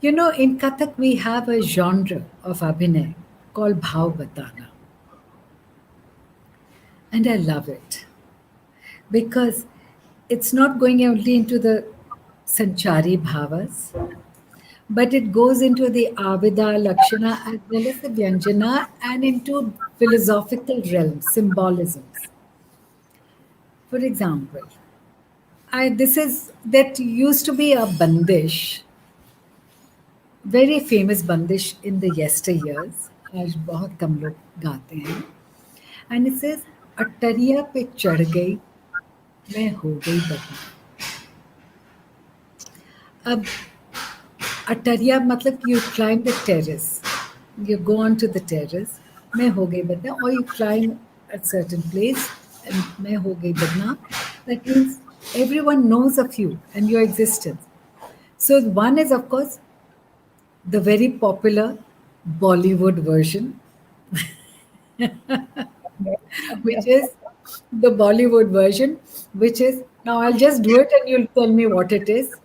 [SPEAKER 2] You know, in Kathak, we have a genre of Abhinay called Bhav Batana. And I love it because it's not going only into the Sanchari Bhavas, but it goes into the Avida, Lakshana, as well as the Vyanjana, and into philosophical realms, symbolisms. For example, that used to be a bandish, very famous bandish in the yesteryears. आज बहुत कम लोग गाते हैं. And it says, अटरिया पे चढ़ गई, मैं हो गई बदनाम. अब अटरिया मतलब you climb the terrace, you go on to the terrace, मैं हो गई बदनाम, or you climb at certain place and मैं हो गई बदनाम. That means everyone knows of you and your existence. So one is, of course, the very popular Bollywood version, which is the Bollywood version, which is, now I'll just do it and you'll tell me what it is.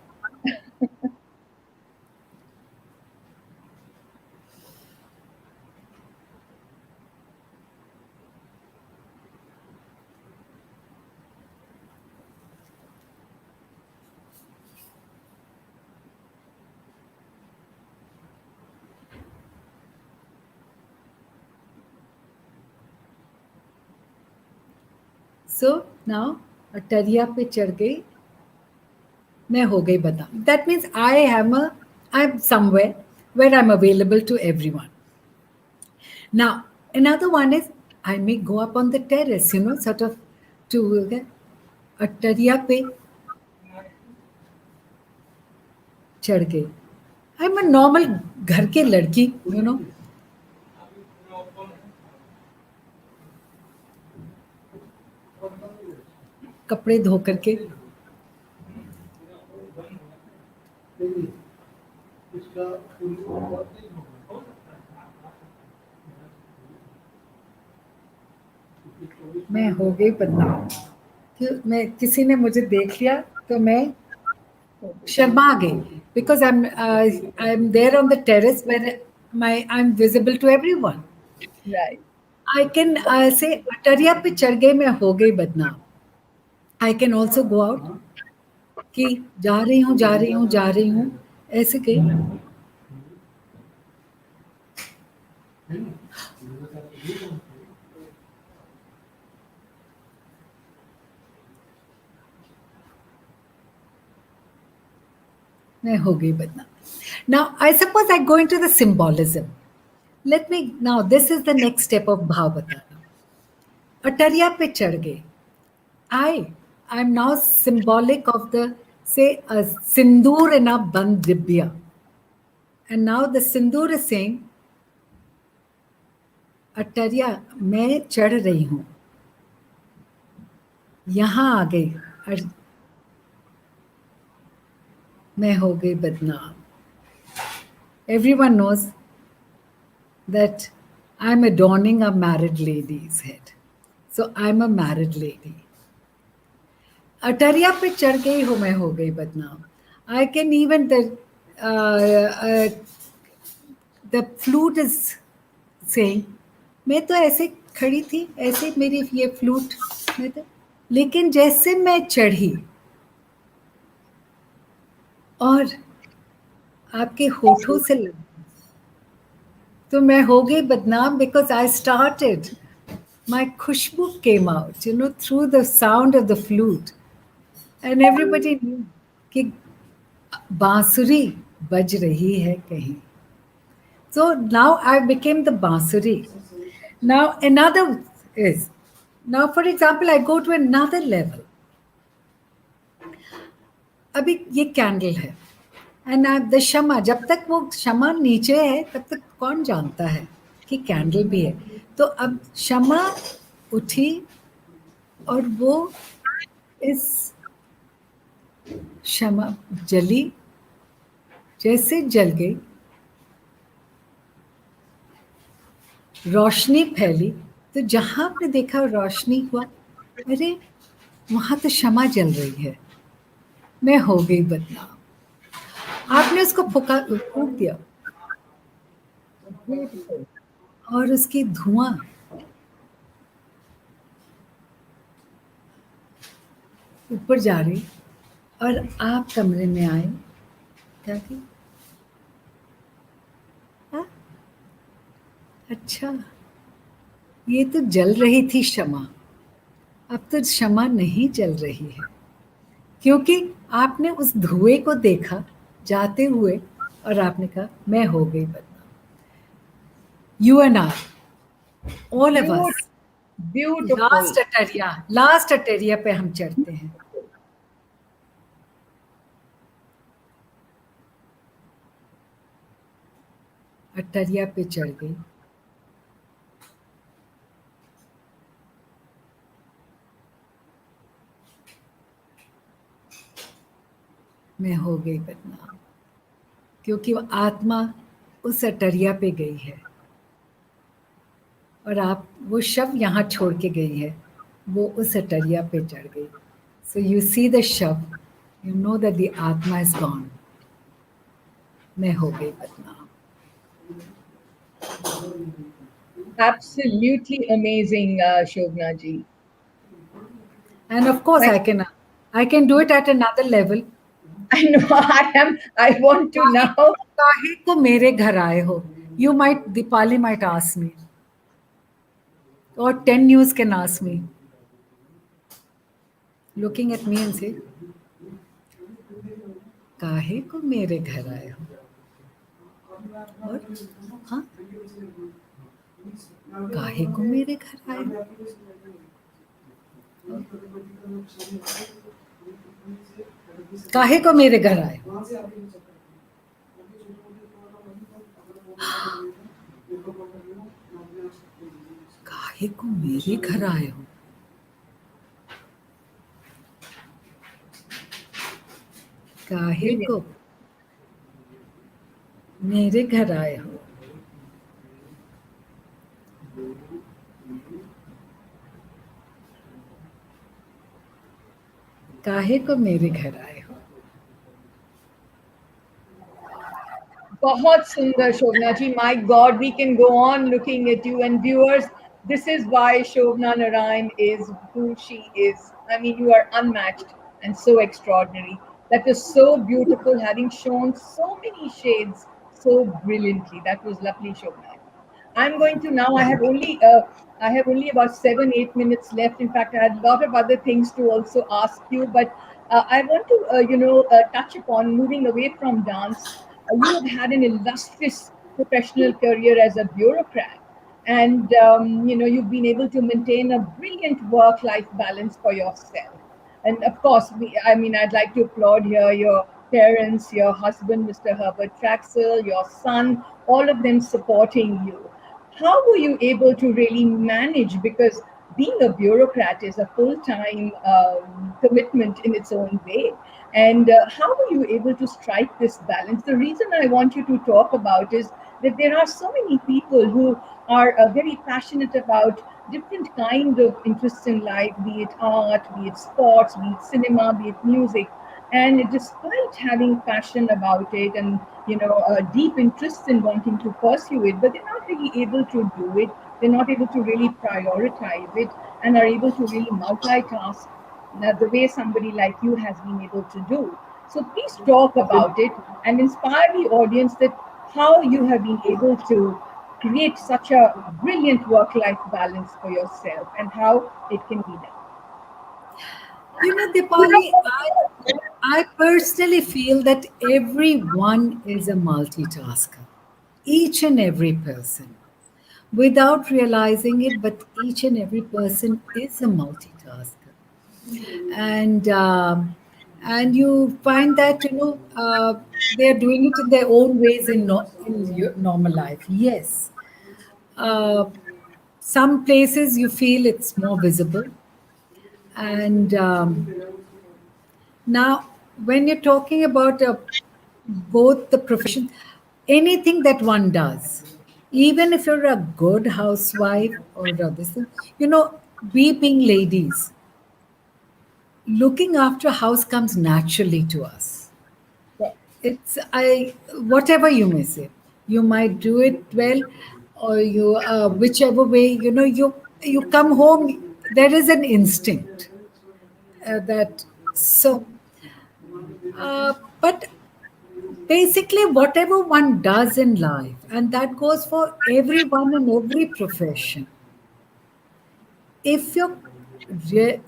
[SPEAKER 2] So now, अटरिया पे चढ़ गई, मैं हो गई बदनाम. That means I'm somewhere where I'm available to everyone. Now, another one is I may go up on the terrace, sort of to अटरिया पे चढ़ गई. I'm a normal घर के लड़की, कपड़े धो करके. मैं हो गई बदनाम. मैं किसी ने मुझे देख लिया तो मैं शर्मा गई, because I'm there on the terrace where I'm visible to everyone.
[SPEAKER 1] Right.
[SPEAKER 2] I can say अटरिया पे चढ़ गई, मैं हो गई बदनाम. I can also go out कि जा रही हूँ जा रही हूँ जा रही हूँ, ऐसे गई। मैं हो गई बदनाम. Now, I suppose I go into the symbolism. Let me, now this is the next step of भाव बताना. अटरिया पे चढ़ गए. I'm now symbolic of the, say, a sindoor in a bandibya. And now the sindoor is saying, अटरिया मैं चढ़ रही हूं, यहां आ गई, मैं हो गई बदनाम. Everyone knows that I'm adorning a married lady's head. So I'm a married lady. अटरिया पे चढ़ गई हो, मैं हो गई बदनाम. I can even the flute is saying, मैं तो ऐसे खड़ी थी, ऐसे मेरी ये फ्लूट में तो, लेकिन जैसे मैं चढ़ी और आपके होठों से लगी, तो मैं हो गई बदनाम, because I started, my Khushboo came out, through the sound of the flute, and everybody knew कि बांसुरी बज रही है कहीं. So now I became the bansuri. Now another is, now for example, I go to another level. अभी ये candle है, and the शमा, जब तक वो शमा नीचे है तब तक कौन जानता है कि कैंडल भी है. तो अब शमा उठी और वो इस शमा जली, जैसे जल गई, रोशनी फैली, तो जहां आपने देखा रोशनी हुआ, अरे वहां तो शमा जल रही है, मैं हो गई बदनाम. आपने उसको फूक दिया
[SPEAKER 1] Beautiful.
[SPEAKER 2] और उसकी धुआं ऊपर जा रही, और आप कमरे में आए, क्या कि अच्छा, ये तो जल रही थी शमा, अब तो शमा नहीं जल रही है, क्योंकि आपने उस धुएं को देखा जाते हुए और आपने कहा मैं हो गई बदनाम. You and I, all of us,
[SPEAKER 1] Beautiful.
[SPEAKER 2] Last अटरिया पे हम चढ़ते हैं. अटरिया पे चढ़ गई, मैं हो गई बदनाम, क्योंकि वो आत्मा उस अटरिया पे गई है और आप वो शव यहाँ छोड़ के गई है, वो उस अटरिया पे चढ़ गई. सो यू सी द शव, यू नो दैट द आत्मा इज गॉन. मैं हो गई बदनाम.
[SPEAKER 1] Absolutely amazing, Shobna ji.
[SPEAKER 2] And of course I can do it at another level.
[SPEAKER 1] I know. I want to now.
[SPEAKER 2] काहे को मेरे घर आए हो? You might, Dipali might ask me, or 10 News can ask me, looking at me and say, काहे को मेरे घर आए हो? और हाँ, काहे को मेरे घर आए हो? काहे को मेरे घर आए हो? काहे को मेरे घर आए हो? काहे को मेरे घर आए हो? काहे को मेरे घर आए हो?
[SPEAKER 1] बहुत सुंदर, Shobna ji. My God, we can go on looking at you. And viewers, this is why Shobna Narayan is who she is. I mean, you are unmatched and so extraordinary. That was so beautiful, having shown so many shades so brilliantly. That was lovely, Shobna. I'm going to now. I have only about 7 8 minutes left. In fact, I had a lot of other things to also ask you, but I want to touch upon moving away from dance. You have had an illustrious professional career as a bureaucrat, and you've been able to maintain a brilliant work-life balance for yourself. And of course, I'd like to applaud here your parents, your husband, Mr. Herbert Traxel, your son, all of them supporting you. How were you able to really manage? Because being a bureaucrat is a full-time commitment in its own way. And how were you able to strike this balance? The reason I want you to talk about is that there are so many people who are very passionate about different kind of interests in life, be it art, be it sports, be it cinema, be it music. And despite having passion about it and a deep interest in wanting to pursue it, but they're not really able to do it. They're not able to really prioritize it and are able to really multitask the way somebody like you has been able to do. So please talk about it and inspire the audience that how you have been able to create such a brilliant work-life balance for yourself and how it can be done.
[SPEAKER 2] Dipali, I personally feel that everyone is a multitasker, each and every person, without realizing it, but each and every person is a multitasker. And you find that they are doing it in their own ways in, in your normal life. Yes, uh, some places you feel it's more visible, and now when you're talking about both the profession, anything that one does, even if you're a good housewife or this thing, we being ladies, looking after a house comes naturally to us.
[SPEAKER 1] So,
[SPEAKER 2] It's I whatever you may say, you might do it well, or you whichever way, you come home. There is an instinct that so. But basically, whatever one does in life, and that goes for everyone in every profession, if you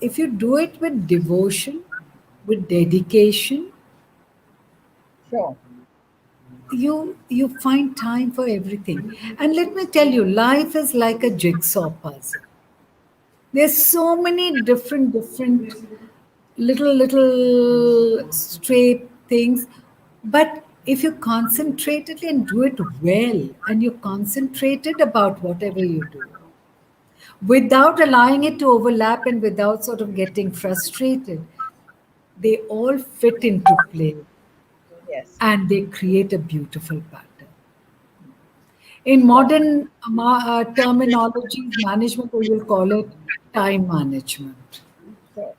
[SPEAKER 2] if you do it with devotion, with dedication,
[SPEAKER 1] sure.
[SPEAKER 2] you find time for everything. And let me tell you, life is like a jigsaw puzzle. There's so many different little stray things, but if you concentrate it and do it well, and you're concentrated about whatever you do without allowing it to overlap and without sort of getting frustrated, they all fit into play
[SPEAKER 1] Yes.
[SPEAKER 2] and they create a beautiful pattern. In
[SPEAKER 1] Sure.
[SPEAKER 2] modern terminologies, management, we will call it time management.
[SPEAKER 1] Sure.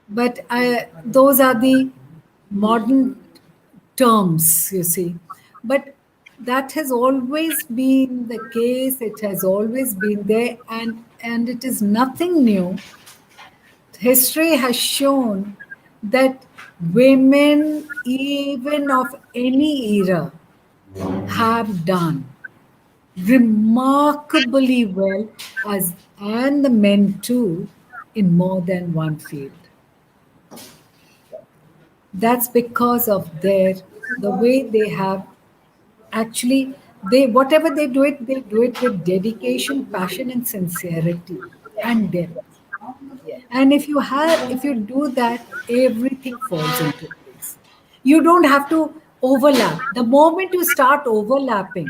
[SPEAKER 2] But those are the modern terms, you see. But that has always been the case. It has always been there, and it is nothing new. History has shown that women, even of any era, have done remarkably well, as and the men too, in more than one field. That's because of the way they have actually, they whatever they do it with dedication, passion, and sincerity and depth.
[SPEAKER 1] Yes.
[SPEAKER 2] And if you do that, everything falls into place. You don't have to overlap. The moment you start overlapping,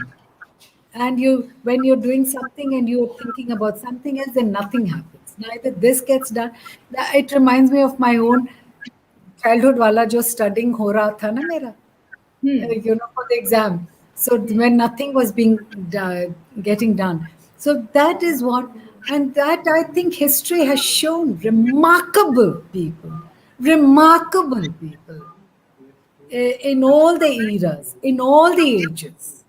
[SPEAKER 2] and you when you're doing something and you're thinking about something else, then nothing happens. Neither this gets done. It reminds me of my own childhood wala jo studying ho raha tha na mera,
[SPEAKER 1] Hmm.
[SPEAKER 2] for the exam. So when nothing was being getting done. So that is what, and that I think history has shown remarkable people in all the eras, in all the ages.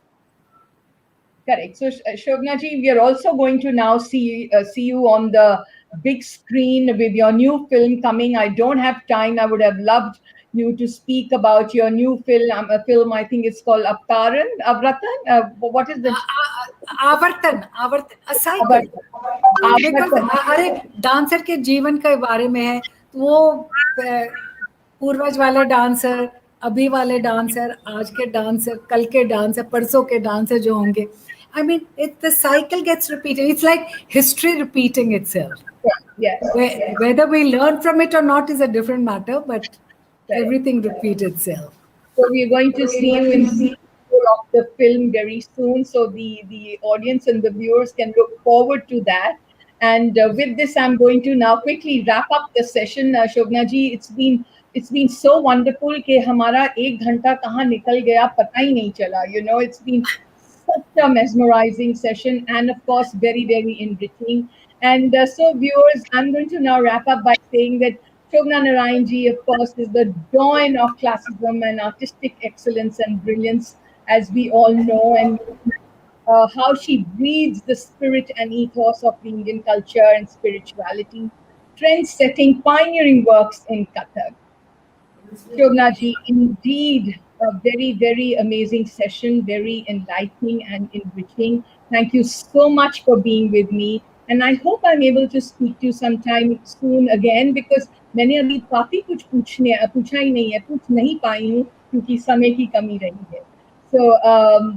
[SPEAKER 1] Correct. So, Shobna ji, we are also going to now see you on the big screen with your new film coming. I don't have time. I would have loved, you to speak about your new film. A film, I think it's called Avtaran. Avratan. What is the
[SPEAKER 2] आवर्तन a cycle. Because
[SPEAKER 1] Avratan?
[SPEAKER 2] अरे dancer के जीवन के बारे में है, तो वो पूर्वज वाले डांसर, अभी वाले डांसर, आज के डांसर, कल के डांसर, परसों के डांसर जो होंगे, I mean it the cycle gets repeated, it's like history repeating itself.
[SPEAKER 1] Yes.
[SPEAKER 2] Whether we learn from it or not is a different matter, but everything repeats itself.
[SPEAKER 1] So we're going to see you in sequel of the film very soon. So the audience and the viewers can look forward to that. And with this, I'm going to now quickly wrap up the session. Shobna ji, it's been so wonderful कि हमारा एक घंटा कहाँ निकल गया पता ही नहीं चला. You know, it's been such a mesmerizing session and of course very very enriching. And so viewers, I'm going to now wrap up by saying that Shobna Narayan ji, of course, is the dawn of classicism and artistic excellence and brilliance, as we all know, and how she breathes the spirit and ethos of the Indian culture and spirituality, trend-setting, pioneering works in Kathak. Shobna ji, indeed, a very, very amazing session, very enlightening and enriching. Thank you so much for being with me. And I hope I'm able to speak to you sometime soon again because मैंने अभी काफी कुछ पूछा ही नहीं है, पूछ नहीं पाई हूँ क्योंकि समय की कमी रही है. So,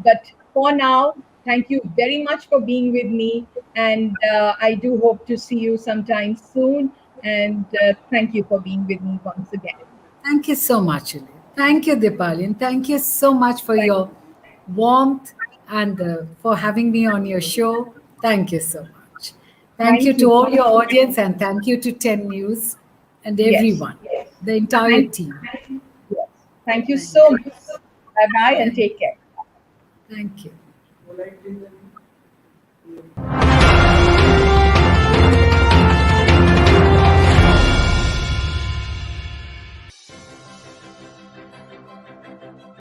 [SPEAKER 1] but for now, thank you very much for being with me, and I do hope to see you sometime soon. And thank you for being with me once again.
[SPEAKER 2] Thank you so much, Ali. Thank you, Dipali, and thank you so much for your warmth and for having me on your show. Thank you so much. Thank you to all your audience, and thank you to 10 News and everyone, the entire team.
[SPEAKER 1] Yes. Thank you so much. Bye-bye and take care.
[SPEAKER 2] Thank you.